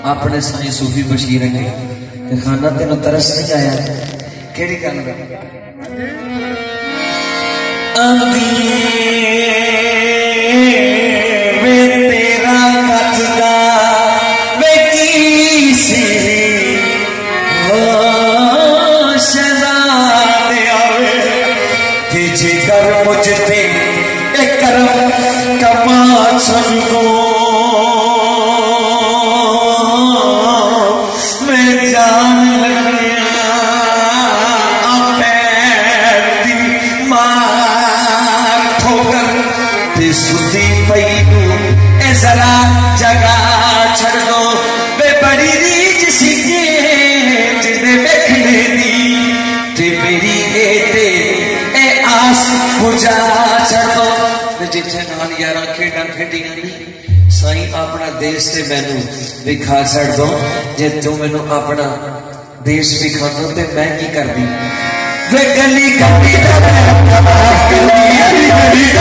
अपने साईं सूफी बशीर अगे कि खाना तेन तरस नहीं आया केड़ी गल तेरा कटदा वे की सी शहजादे आवे तुझे कर मुझते एक करम कमा छो जरा जगह छड़ दो वे बड़ी रीच सीखे जिन्हें देखने दी ते मेरी ए आस बुझा छड़ दो जिथे नाल यारा खेड़ा खेडियां नहीं साईं अपना देश से मैनू विखा छड़ दो जे तू मैनू अपना देश विखा दो ते मैं की कर दी वे गली गली दा गली गली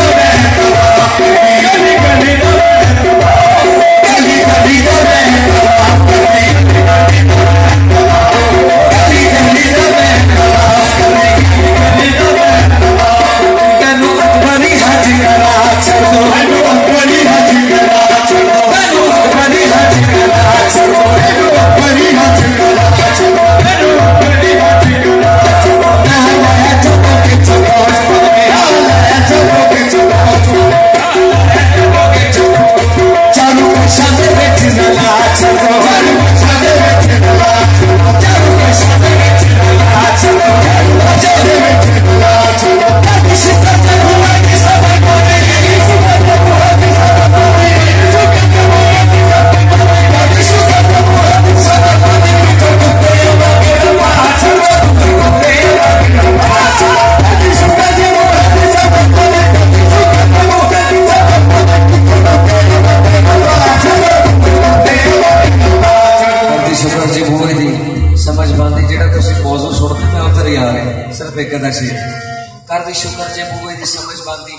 कर दी शुक्र जे बुए दी समझ बांधी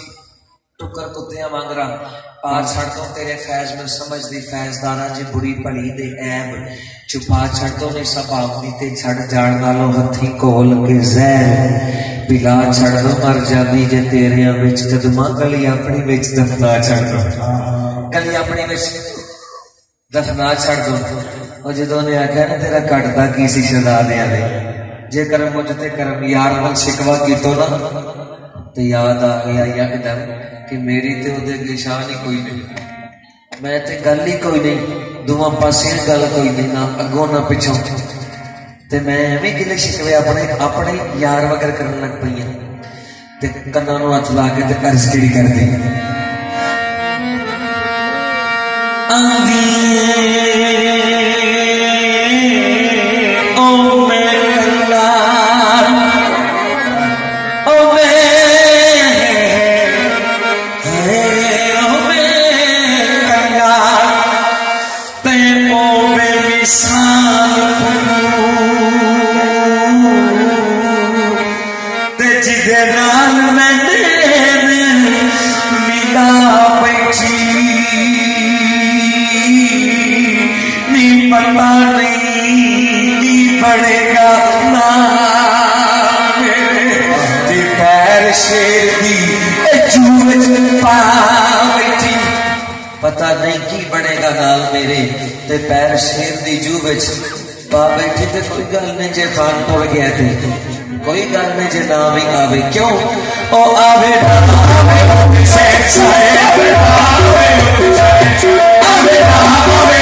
टुकर कुत्तियां वांगरा पार छड़ दो तेरे फैज में समझ दी फैजदारा जे बुरी भली दे ऐब छुपा छड़ दो ने सभावनी ते छड़ जान नालों हथी कोल के जहर पिला छड़ दो मर जादी जे तेरे विच कदमा गली अपनी विच दफना छड़ दो गली अपनी विच दफना छड़ दो और जदों ने आख्या ना तेरा कटदा की सी शहजादियां दे जे करम मुझ ते करम यार वाल शिकवा की तो ना तो याद आ गया यकदम कि मेरी ते उहदे निशान ही कोई नहीं मैं ते गल ही कोई नहीं दोवां पासे गल कोई नहीं ना अगों ना पिछों ते मैं एवें गिले शिकवे अपने अपने यार वगर करन लग पई ते कन्नां नूं हथ ला के ते अर्ज किहड़ी कर दी पता नहीं की बनेगा नाल मेरे ते पैर शेर दी जू विच पा बैठी ते कोई गल नहीं जे खान टुर गया थे कोई गल नहीं जे ना भी आवे क्यों ओ आवे ना आवे से आवे ना आवे